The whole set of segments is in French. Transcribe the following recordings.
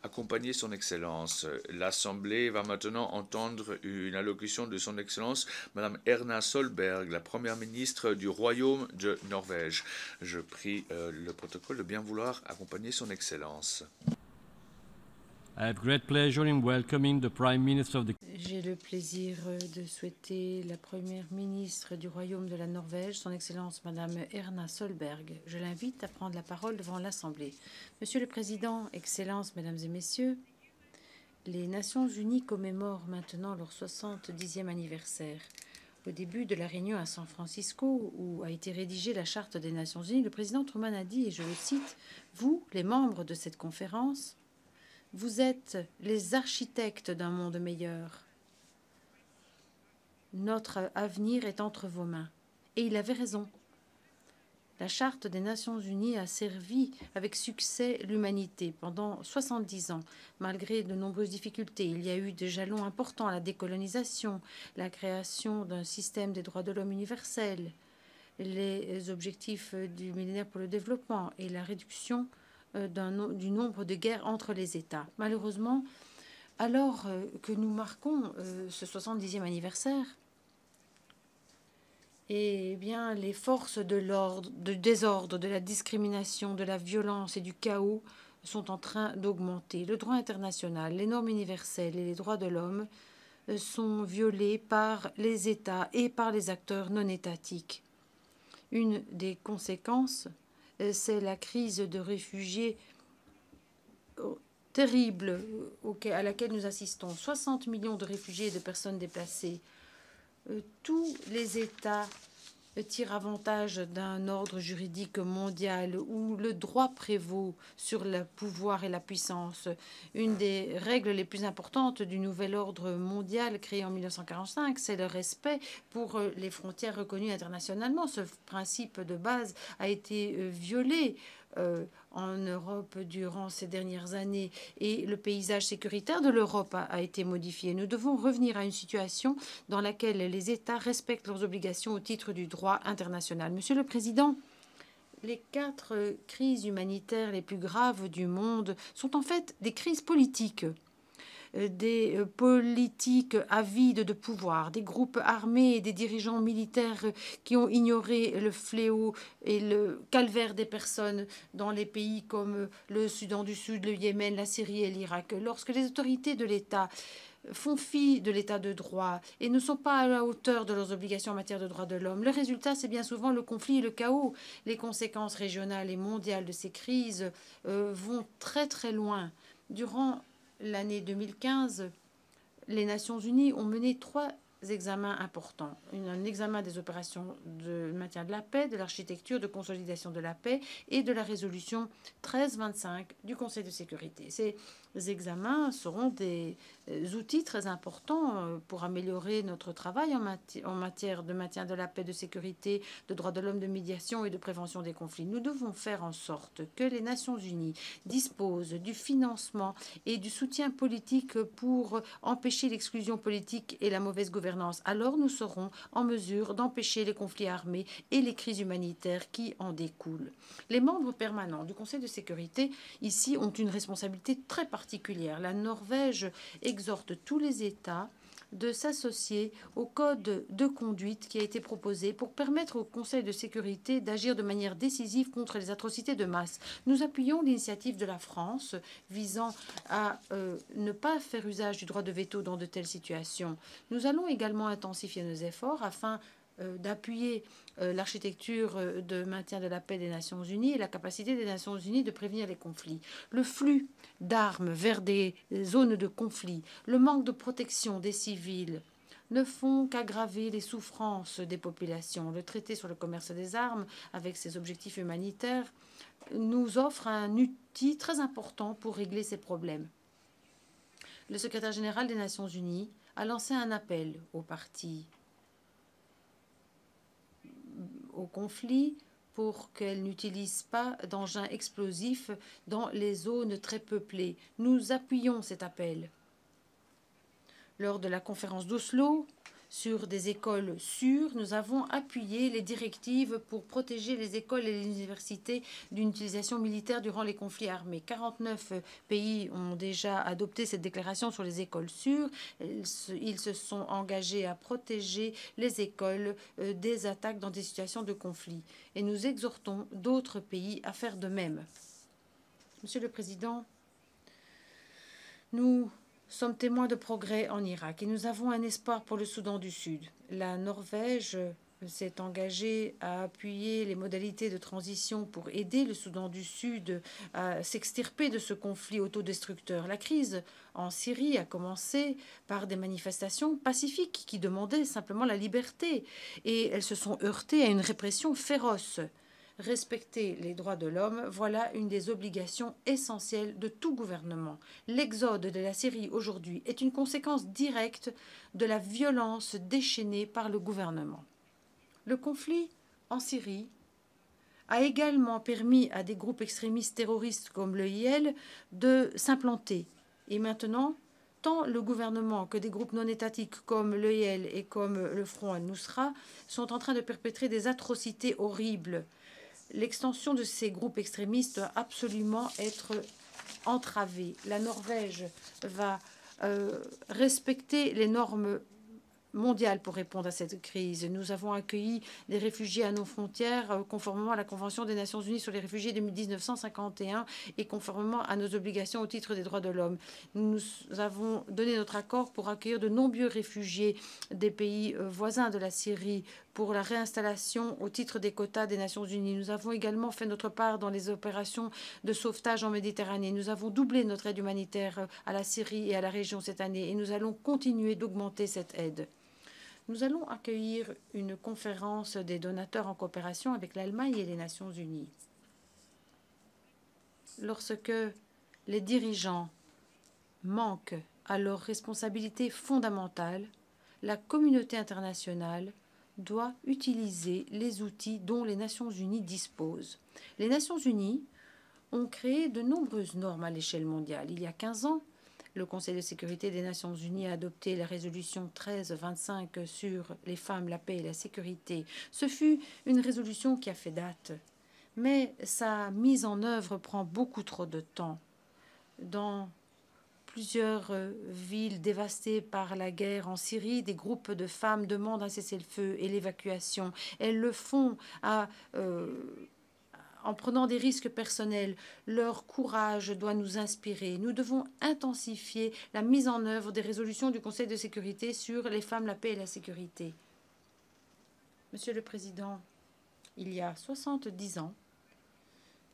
accompagner son Excellence. L'Assemblée va maintenant entendre une allocution de son Excellence, Madame Erna Solberg, la Première ministre du Royaume de Norvège. Je prie le protocole de bien vouloir accompagner son Excellence. I have great pleasure in welcoming the Prime Minister of the J'ai le plaisir de souhaiter la Première ministre du Royaume de la Norvège, son Excellence Madame Erna Solberg. Je l'invite à prendre la parole devant l'Assemblée. Monsieur le Président, Excellences, Mesdames et Messieurs, les Nations Unies commémorent maintenant leur 70e anniversaire. Au début de la réunion à San Francisco, où a été rédigée la Charte des Nations Unies, le président Truman a dit, et je le cite, « Vous, les membres de cette conférence, vous êtes les architectes d'un monde meilleur. Notre avenir est entre vos mains. » Et il avait raison. La Charte des Nations Unies a servi avec succès l'humanité pendant 70 ans. Malgré de nombreuses difficultés, il y a eu des jalons importants à la décolonisation, la création d'un système des droits de l'homme universel, les objectifs du millénaire pour le développement et la réduction du nombre de guerres entre les États. Malheureusement, alors que nous marquons ce 70e anniversaire, eh bien, les forces de l'ordre, du désordre, de la discrimination, de la violence et du chaos sont en train d'augmenter. Le droit international, les normes universelles et les droits de l'homme sont violés par les États et par les acteurs non étatiques. Une des conséquences, c'est la crise de réfugiés terrible à laquelle nous assistons. 60 millions de réfugiés et de personnes déplacées. Tous les États tirent avantage d'un ordre juridique mondial où le droit prévaut sur le pouvoir et la puissance. Une des règles les plus importantes du nouvel ordre mondial créé en 1945, c'est le respect pour les frontières reconnues internationalement. Ce principe de base a été violé en Europe durant ces dernières années et le paysage sécuritaire de l'Europe a été modifié. Nous devons revenir à une situation dans laquelle les États respectent leurs obligations au titre du droit international. Monsieur le Président, les 4 crises humanitaires les plus graves du monde sont en fait des crises politiques. Des politiques avides de pouvoir, des groupes armés et des dirigeants militaires qui ont ignoré le fléau et le calvaire des personnes dans les pays comme le Soudan du Sud, le Yémen, la Syrie et l'Irak. Lorsque les autorités de l'État font fi de l'état de droit et ne sont pas à la hauteur de leurs obligations en matière de droits de l'homme, le résultat, c'est bien souvent le conflit et le chaos. Les conséquences régionales et mondiales de ces crises vont très très loin. Durant l'année 2015, les Nations Unies ont mené 3 examens importants. Un examen des opérations de maintien de la paix, de l'architecture de consolidation de la paix et de la résolution 1325 du Conseil de sécurité. Ces examens seront des outils très importants pour améliorer notre travail en matière de maintien de la paix, de sécurité, de droits de l'homme, de médiation et de prévention des conflits. Nous devons faire en sorte que les Nations Unies disposent du financement et du soutien politique pour empêcher l'exclusion politique et la mauvaise gouvernance. Alors nous serons en mesure d'empêcher les conflits armés et les crises humanitaires qui en découlent. Les membres permanents du Conseil de sécurité ici ont une responsabilité très particulière. La Norvège exhorte tous les États de s'associer au code de conduite qui a été proposé pour permettre au Conseil de sécurité d'agir de manière décisive contre les atrocités de masse. Nous appuyons l'initiative de la France visant à ne pas faire usage du droit de veto dans de telles situations. Nous allons également intensifier nos efforts afin d'appuyer l'architecture de maintien de la paix des Nations Unies et la capacité des Nations Unies de prévenir les conflits. Le flux d'armes vers des zones de conflit, le manque de protection des civils ne font qu'aggraver les souffrances des populations. Le traité sur le commerce des armes, avec ses objectifs humanitaires, nous offre un outil très important pour régler ces problèmes. Le secrétaire général des Nations Unies a lancé un appel aux parties au conflit pour qu'elles n'utilisent pas d'engins explosifs dans les zones très peuplées. Nous appuyons cet appel. Lors de la conférence d'Oslo, sur des écoles sûres, nous avons appuyé les directives pour protéger les écoles et les universités d'une utilisation militaire durant les conflits armés. 49 pays ont déjà adopté cette déclaration sur les écoles sûres. Ils se sont engagés à protéger les écoles des attaques dans des situations de conflit. Et nous exhortons d'autres pays à faire de même. Monsieur le Président, nous sommes témoins de progrès en Irak et nous avons un espoir pour le Soudan du Sud. La Norvège s'est engagée à appuyer les modalités de transition pour aider le Soudan du Sud à s'extirper de ce conflit autodestructeur. La crise en Syrie a commencé par des manifestations pacifiques qui demandaient simplement la liberté et elles se sont heurtées à une répression féroce. Respecter les droits de l'homme, voilà une des obligations essentielles de tout gouvernement. L'exode de la Syrie aujourd'hui est une conséquence directe de la violence déchaînée par le gouvernement. Le conflit en Syrie a également permis à des groupes extrémistes terroristes comme l'EIL de s'implanter. Et maintenant, tant le gouvernement que des groupes non étatiques comme l'EIL et comme le Front al-Nusra sont en train de perpétrer des atrocités horribles. L'extension de ces groupes extrémistes doit absolument être entravée. La Norvège va respecter les normes mondiale pour répondre à cette crise. Nous avons accueilli des réfugiés à nos frontières conformément à la Convention des Nations Unies sur les réfugiés de 1951 et conformément à nos obligations au titre des droits de l'homme. Nous avons donné notre accord pour accueillir de nombreux réfugiés des pays voisins de la Syrie pour la réinstallation au titre des quotas des Nations Unies. Nous avons également fait notre part dans les opérations de sauvetage en Méditerranée. Nous avons doublé notre aide humanitaire à la Syrie et à la région cette année et nous allons continuer d'augmenter cette aide. Nous allons accueillir une conférence des donateurs en coopération avec l'Allemagne et les Nations Unies. Lorsque les dirigeants manquent à leurs responsabilités fondamentales, la communauté internationale doit utiliser les outils dont les Nations Unies disposent. Les Nations Unies ont créé de nombreuses normes à l'échelle mondiale. Il y a 15 ans, le Conseil de sécurité des Nations Unies a adopté la résolution 1325 sur les femmes, la paix et la sécurité. Ce fut une résolution qui a fait date, mais sa mise en œuvre prend beaucoup trop de temps. Dans plusieurs villes dévastées par la guerre en Syrie, des groupes de femmes demandent un cessez-le-feu et l'évacuation. Elles le font en prenant des risques personnels. Leur courage doit nous inspirer. Nous devons intensifier la mise en œuvre des résolutions du Conseil de sécurité sur les femmes, la paix et la sécurité. Monsieur le Président, il y a 70 ans,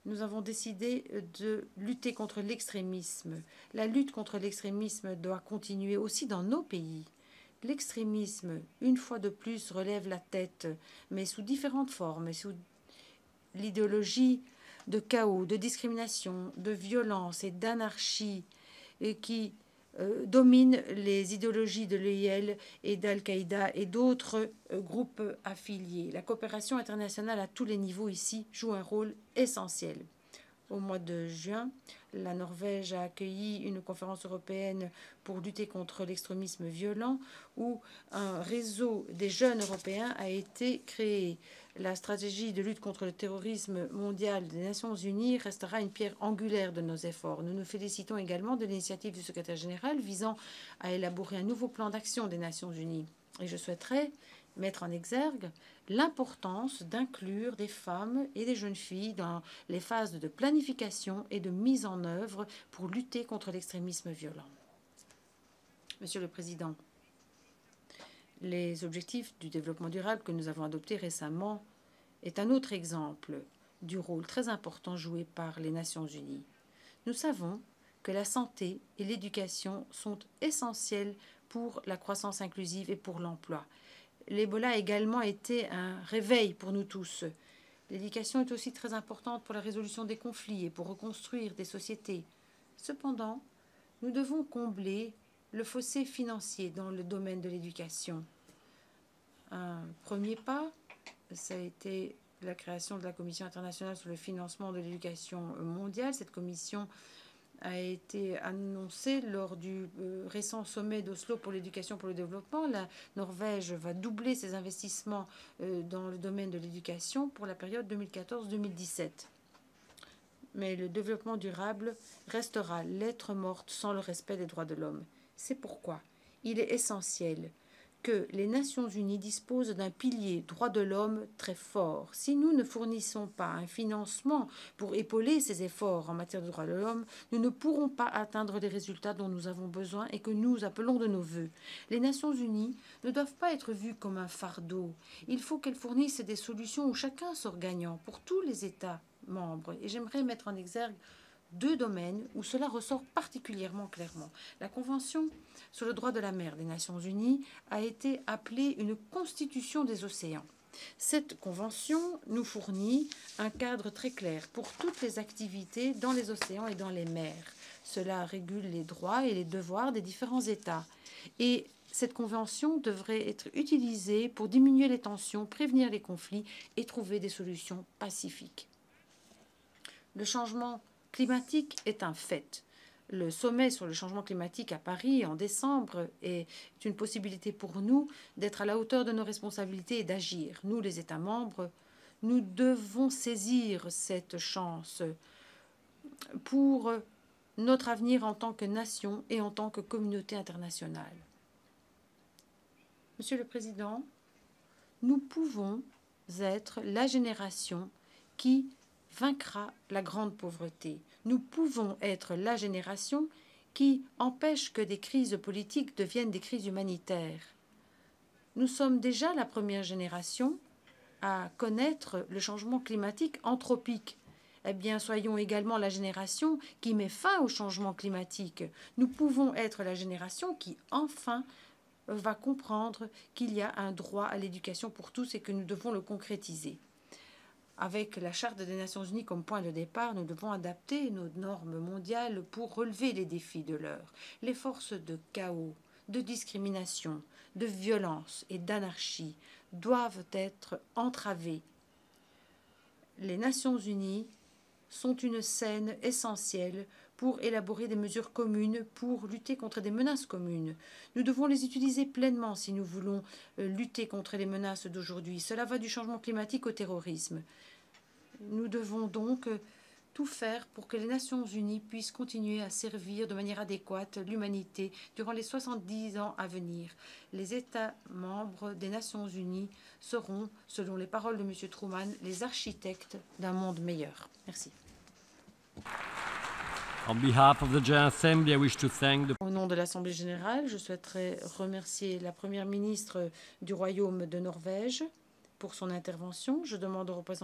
nous avons décidé de lutter contre l'extrémisme. La lutte contre l'extrémisme doit continuer aussi dans nos pays. L'extrémisme, une fois de plus, relève la tête, mais sous différentes formes, sous l'idéologie de chaos, de discrimination, de violence et d'anarchie qui domine les idéologies de l'EIL et d'Al-Qaïda et d'autres groupes affiliés. La coopération internationale à tous les niveaux ici joue un rôle essentiel. Au mois de juin, la Norvège a accueilli une conférence européenne pour lutter contre l'extrémisme violent où un réseau des jeunes européens a été créé. La stratégie de lutte contre le terrorisme mondial des Nations Unies restera une pierre angulaire de nos efforts. Nous nous félicitons également de l'initiative du secrétaire général visant à élaborer un nouveau plan d'action des Nations Unies. Et je souhaiterais mettre en exergue l'importance d'inclure des femmes et des jeunes filles dans les phases de planification et de mise en œuvre pour lutter contre l'extrémisme violent. Monsieur le Président, les objectifs du développement durable que nous avons adoptés récemment est un autre exemple du rôle très important joué par les Nations Unies. Nous savons que la santé et l'éducation sont essentielles pour la croissance inclusive et pour l'emploi. L'Ebola a également été un réveil pour nous tous. L'éducation est aussi très importante pour la résolution des conflits et pour reconstruire des sociétés. Cependant, nous devons combler le fossé financier dans le domaine de l'éducation. Un premier pas, ça a été la création de la Commission internationale sur le financement de l'éducation mondiale. Cette commission a été annoncé lors du récent sommet d'Oslo pour l'éducation pour le développement. La Norvège va doubler ses investissements dans le domaine de l'éducation pour la période 2014-2017. Mais le développement durable restera lettre morte sans le respect des droits de l'homme. C'est pourquoi il est essentiel que les Nations Unies disposent d'un pilier droits de l'homme très fort. Si nous ne fournissons pas un financement pour épauler ces efforts en matière de droits de l'homme, nous ne pourrons pas atteindre les résultats dont nous avons besoin et que nous appelons de nos vœux. Les Nations Unies ne doivent pas être vues comme un fardeau. Il faut qu'elles fournissent des solutions où chacun sort gagnant pour tous les États membres. Et j'aimerais mettre en exergue 2 domaines où cela ressort particulièrement clairement. La Convention sur le droit de la mer des Nations Unies a été appelée une constitution des océans. Cette convention nous fournit un cadre très clair pour toutes les activités dans les océans et dans les mers. Cela régule les droits et les devoirs des différents États. Et cette convention devrait être utilisée pour diminuer les tensions, prévenir les conflits et trouver des solutions pacifiques. Le changement climatique est un fait. Le sommet sur le changement climatique à Paris en décembre est une possibilité pour nous d'être à la hauteur de nos responsabilités et d'agir. Nous, les États membres, nous devons saisir cette chance pour notre avenir en tant que nation et en tant que communauté internationale. Monsieur le Président, nous pouvons être la génération qui vaincra la grande pauvreté. Nous pouvons être la génération qui empêche que des crises politiques deviennent des crises humanitaires. Nous sommes déjà la première génération à connaître le changement climatique anthropique. Eh bien, soyons également la génération qui met fin au changement climatique. Nous pouvons être la génération qui, enfin, va comprendre qu'il y a un droit à l'éducation pour tous et que nous devons le concrétiser. Avec la Charte des Nations Unies comme point de départ, nous devons adapter nos normes mondiales pour relever les défis de l'heure. Les forces de chaos, de discrimination, de violence et d'anarchie doivent être entravées. Les Nations Unies sont une scène essentielle pour élaborer des mesures communes, pour lutter contre des menaces communes. Nous devons les utiliser pleinement si nous voulons lutter contre les menaces d'aujourd'hui. Cela va du changement climatique au terrorisme. Nous devons donc tout faire pour que les Nations Unies puissent continuer à servir de manière adéquate l'humanité durant les 70 ans à venir. Les États membres des Nations Unies seront, selon les paroles de M. Truman, les architectes d'un monde meilleur. Merci. On behalf of the General Assembly, I wish to thank the... Au nom de l'Assemblée générale, je souhaiterais remercier la Première ministre du Royaume de Norvège pour son intervention. Je demande aux représentants